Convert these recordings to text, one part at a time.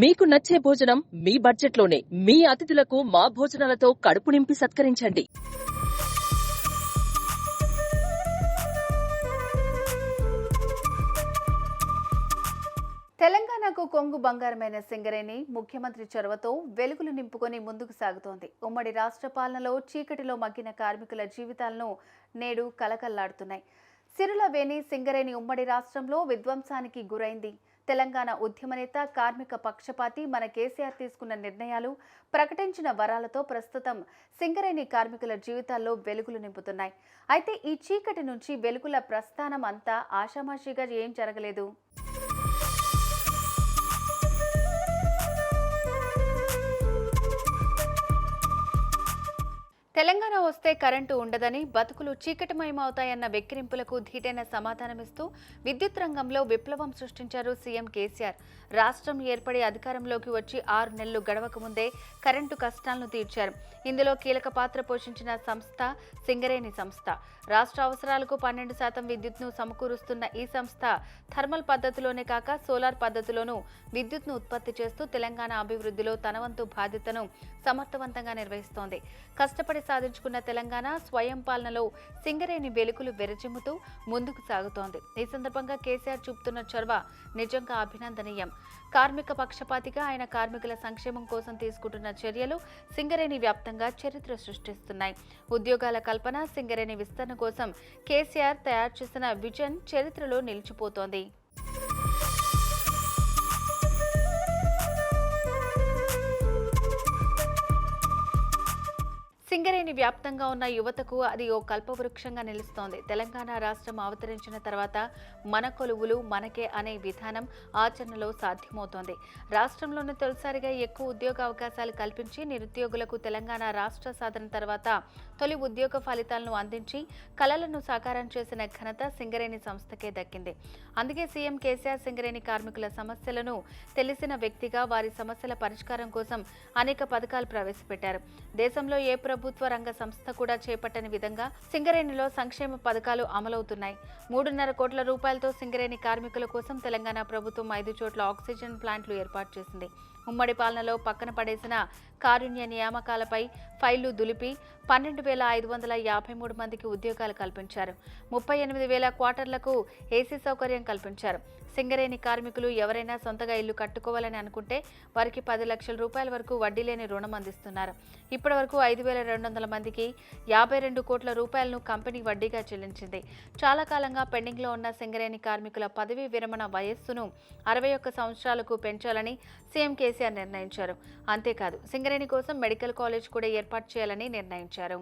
మీకు నచ్చే భోజనం మీ బడ్జెట్లోనే మీ అతిథులకు మా భోజనాలతో కడుపు నింపి సత్కరించండి. తెలంగాణకు కొంగు బంగారమైన సింగరేణి ముఖ్యమంత్రి చొరవతో వెలుగులు నింపుకొని ముందుకు సాగుతోంది. ఉమ్మడి రాష్ట్ర పాలనలో చీకటిలో మగ్గిన కార్మికుల జీవితాలను నేడు కలకల్లాడుతున్నాయి. సిరుల వేణి సింగరేణి ఉమ్మడి రాష్ట్రంలో విధ్వంసానికి గురైంది. తెలంగాణ ఉద్యమ నేత, కార్మిక పక్షపాతి మన కేసీఆర్ తీసుకున్న నిర్ణయాలు, ప్రకటించిన వరాలతో ప్రస్తుతం సింగరేణి కార్మికుల జీవితాల్లో వెలుగులు నింపుతున్నాయి. అయితే ఈ చీకటి నుంచి వెలుగుల ప్రస్థానం అంతా ఆషామాషిగా ఏం జరగలేదు. తెలంగాణ వస్తే కరెంటు ఉండదని, బతుకులు చీకటిమయమవుతాయన్న వెక్కిరింపులకు ధీటైన సమాధానమిస్తూ విద్యుత్ రంగంలో విప్లవం సృష్టించారు సీఎం కేసీఆర్. రాష్ట్రం ఏర్పడి అధికారంలోకి వచ్చి 6 నెలలు గడవక ముందే కరెంటు కష్టాలను తీర్చారు. ఇందులో కీలక పాత్ర పోషించిన సంస్థ సింగరేణి సంస్థ. రాష్ట్ర అవసరాలకు 12% విద్యుత్ను సమకూరుస్తున్న ఈ సంస్థ థర్మల్ పద్ధతిలోనే కాక సోలార్ పద్ధతిలోనూ విద్యుత్ను ఉత్పత్తి చేస్తూ తెలంగాణ అభివృద్ధిలో తన వంతు బాధ్యతను సమర్థవంతంగా నిర్వహిస్తోంది. కష్టపడి సాధించుకున్న తెలంగాణ స్వయం పాలనలో సింగరేణి వెలుగులు వెరజిమ్ముతూ ముందుకు సాగుతోంది. ఈ సందర్భంగా కేసీఆర్ చూపుతున్న చొరవ నిజంగా అభినందనీయం. కార్మిక పక్షపాతిగా ఆయన కార్మికుల సంక్షేమం కోసం తీసుకుంటున్న చర్యలు సింగరేణి వ్యాప్తంగా చరిత్ర సృష్టిస్తున్నాయి. ఉద్యోగాల కల్పన, సింగరేణి విస్తరణ కోసం కేసీఆర్ తయారు చేసిన విజన్ చరిత్రలో నిలిచిపోతోంది. సింగరేణి వ్యాప్తంగా ఉన్న యువతకు అది ఓ కల్పవృక్షంగా నిలుస్తోంది. తెలంగాణ రాష్ట్రం అవతరించిన తర్వాత మన కొలువులు మనకే అనే విధానం ఆచరణలో సాధ్యమవుతోంది. రాష్ట్రంలోని తొలిసారిగా ఎక్కువ ఉద్యోగ అవకాశాలు కల్పించి నిరుద్యోగులకు తెలంగాణ రాష్ట్ర సాధన తర్వాత తొలి ఉద్యోగ ఫలితాలను అందించి కలలను సాకారం చేసిన ఘనత సింగరేణి సంస్థకే దక్కింది. అందుకే సీఎం కేసీఆర్ సింగరేణి కార్మికుల సమస్యలను తెలిసిన వ్యక్తిగా వారి సమస్యల పరిష్కారం కోసం అనేక పథకాలు ప్రవేశపెట్టారు. దేశంలో ఏ ప్రభుత్వ రంగ సంస్థ కూడా చేపట్టని విధంగా సింగరేణిలో సంక్షేమ పథకాలు అమలవుతున్నాయి. 3.5 కోట్ల రూపాయలతో సింగరేణి కార్మికుల కోసం తెలంగాణ ప్రభుత్వం 5 చోట్ల ఆక్సిజన్ ప్లాంట్లు ఏర్పాటు చేసింది. ఉమ్మడి పాలనలో పక్కన పడేసిన కారుణ్య నియామకాలపై ఫైళ్లు దులిపి 12,553 మందికి ఉద్యోగాలు కల్పించారు. 38,000 క్వార్టర్లకు ఏసీ సౌకర్యం కల్పించారు. సింగరేణి కార్మికులు ఎవరైనా సొంతగా ఇల్లు కట్టుకోవాలని అనుకుంటే వారికి 10 లక్షల రూపాయల వరకు వడ్డీ లేని రుణం అందిస్తున్నారు. ఇప్పటి వరకు 5,200 మందికి 52 కోట్ల రూపాయలను కంపెనీ వడ్డీగా చెల్లించింది. చాలా కాలంగా పెండింగ్లో ఉన్న సింగరేణి కార్మికుల పదవీ విరమణ వయస్సును 61 సంవత్సరాలకు పెంచాలని సీఎం కేసీఆర్ నిర్ణయించారు. అంతేకాదు సింగరేణి కోసం మెడికల్ కాలేజ్ కూడా ఏర్పాటు చేయాలని నిర్ణయించారు.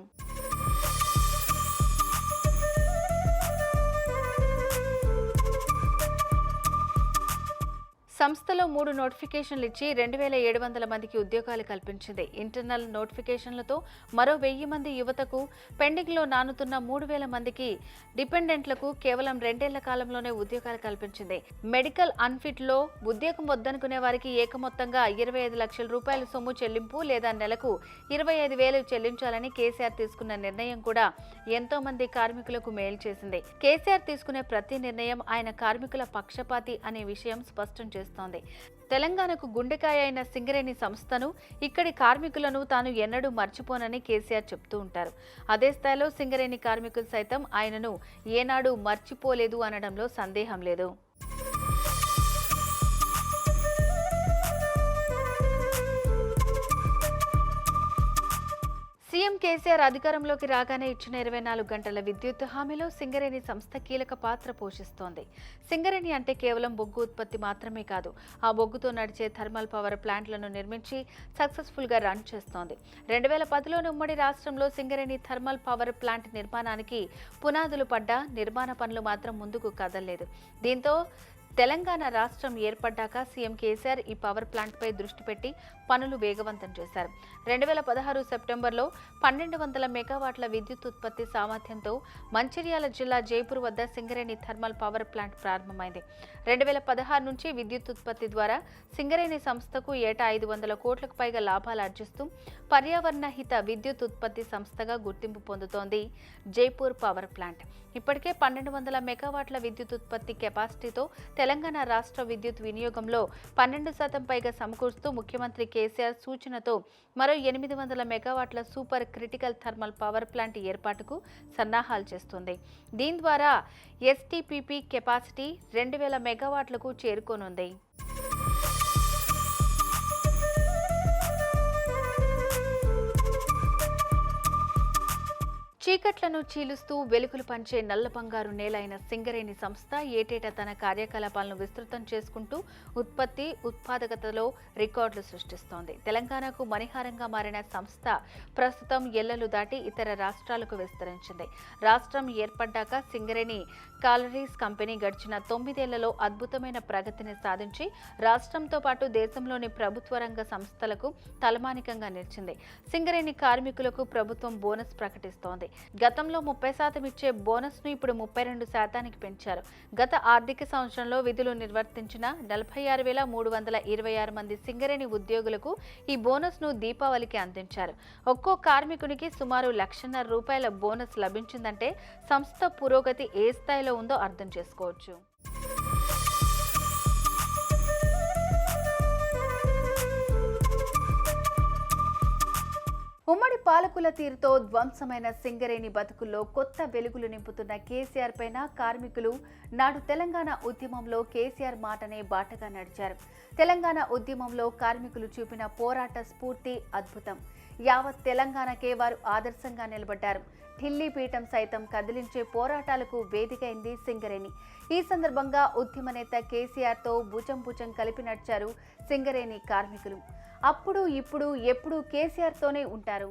సంస్థలో 3 నోటిఫికేషన్లు ఇచ్చి 2,700 మందికి ఉద్యోగాలు కల్పించింది. ఇంటర్నల్ నోటిఫికేషన్లతో మరో 1000 మంది యువతకు, పెండింగ్లో నానుతున్న 3,000 మందికి డిపెండెంట్లకు కేవలం 2 ఏళ్ల కాలంలోనే ఉద్యోగాలు కల్పించింది. మెడికల్ అన్ఫిట్లో ఉద్యోగం వద్దనుకునే వారికి ఏకమొత్తంగా 25 లక్షల రూపాయల సొమ్ము చెల్లింపు లేదా నెలకు 25,000 చెల్లించాలని కేసీఆర్ తీసుకున్న నిర్ణయం కూడా ఎంతో మంది కార్మికులకు మేలు చేసింది. కేసీఆర్ తీసుకునే ప్రతి నిర్ణయం ఆయన కార్మికుల పక్షపాతి అనే విషయం స్పష్టం చేస్తుంది. తెలంగాణకు గుండెకాయ అయిన సింగరేణి సంస్థను, ఇక్కడి కార్మికులను తాను ఎన్నడూ మర్చిపోనని కేసీఆర్ చెప్తూ ఉంటారు. అదే స్థాయిలో సింగరేణి కార్మికులు సైతం ఆయనను ఏనాడు మర్చిపోలేదు అనడంలో సందేహం లేదు. సీఎం కేసీఆర్ అధికారంలోకి రాగానే ఇచ్చిన 24 గంటల విద్యుత్ హామీలో సింగరేణి సంస్థ కీలక పాత్ర పోషిస్తోంది. సింగరేణి అంటే కేవలం బొగ్గు ఉత్పత్తి మాత్రమే కాదు, ఆ బొగ్గుతో నడిచే థర్మల్ పవర్ ప్లాంట్లను నిర్మించి సక్సెస్ఫుల్గా రన్ చేస్తోంది. 2010లోని ఉమ్మడి రాష్ట్రంలో సింగరేణి థర్మల్ పవర్ ప్లాంట్ నిర్మాణానికి పునాదులు పడ్డా నిర్మాణ పనులు మాత్రం ముందుకు కదలలేదు. దీంతో తెలంగాణ రాష్ట్రం ఏర్పడ్డాక సీఎం కేసీఆర్ ఈ పవర్ ప్లాంట్పై దృష్టి పెట్టి పనులు వేగవంతం చేశారు. 2016 సెప్టెంబర్లో 1,200 మెగావాట్ల విద్యుత్ ఉత్పత్తి సామర్థ్యంతో మంచిర్యాల జిల్లా జైపూర్ వద్ద సింగరేణి థర్మల్ పవర్ ప్లాంట్ ప్రారంభమైంది. 2016 నుంచి విద్యుత్ ఉత్పత్తి ద్వారా సింగరేణి సంస్థకు ఏటా 500 కోట్లకు పైగా లాభాలు ఆర్జిస్తూ పర్యావరణ హిత విద్యుత్ ఉత్పత్తి సంస్థగా గుర్తింపు పొందుతోంది జైపూర్ పవర్ ప్లాంట్. ఇప్పటికే 1,200 మెగావాట్ల విద్యుత్ ఉత్పత్తి కెపాసిటీతో తెలంగాణ రాష్ట్ర విద్యుత్ వినియోగంలో 12% పైగా సమకూరుస్తూ ముఖ్యమంత్రి కేసీఆర్ సూచనతో మరో 800 మెగావాట్ల super critical thermal power plant ఏర్పాటుకు సన్నాహాలు చేస్తుంది. దీని ద్వారా ఎస్టీపీపీ కెపాసిటీ 2000 మెగావాట్లకు చేరుకోనుంది. చీకట్లను చీలుస్తూ వెలుగులు పంచే నల్ల బంగారు నేల అయిన సింగరేణి సంస్థ ఏటేటా తన కార్యకలాపాలను విస్తృతం చేసుకుంటూ ఉత్పత్తి, ఉత్పాదకతలో రికార్డులు సృష్టిస్తోంది. తెలంగాణకు మణిహారంగా మారిన సంస్థ ప్రస్తుతం ఎల్లలు దాటి ఇతర రాష్ట్రాలకు విస్తరించింది. రాష్ట్రం ఏర్పడ్డాక సింగరేణి కాలరీస్ కంపెనీ గడిచిన 9 ఏళ్లలో అద్భుతమైన ప్రగతిని సాధించి రాష్ట్రంతో పాటు దేశంలోని ప్రభుత్వ రంగ సంస్థలకు తలమానికంగా నిలిచింది. సింగరేణి కార్మికులకు ప్రభుత్వం బోనస్ ప్రకటిస్తోంది. గతంలో 30% ఇచ్చే బోనస్ ను ఇప్పుడు 32% పెంచారు. గత ఆర్థిక సంవత్సరంలో విధులు నిర్వర్తించిన 46,326 మంది సింగరేణి ఉద్యోగులకు ఈ బోనస్ ను దీపావళికి అందించారు. ఒక్కో కార్మికునికి సుమారు ₹1,50,000 బోనస్ లభించిందంటే సంస్థ పురోగతి ఏ స్థాయిలో ఉందో అర్థం చేసుకోవచ్చు. ఉమ్మడి పాలకుల తీరుతో ధ్వంసమైన సింగరేణి బతుకుల్లో కొత్త వెలుగులు నింపుతున్న కేసీఆర్ పైన కార్మికులు నాడు తెలంగాణ ఉద్యమంలో కేసీఆర్ మాటనే బాటగా నడిచారు. తెలంగాణ ఉద్యమంలో కార్మికులు చూపిన పోరాట స్ఫూర్తి అద్భుతం. యావత్ తెలంగాణకే వారు ఆదర్శంగా నిలబడ్డారు. ఢిల్లీ పీఠం సైతం కదిలించే పోరాటాలకు వేదికైంది సింగరేణి. ఈ సందర్భంగా ఉద్యమ నేత కేసీఆర్తో భుజం కలిపి నడిచారు సింగరేణి కార్మికులు. అప్పుడు ఇప్పుడు ఎప్పుడు కేసీఆర్తోనే ఉంటారు.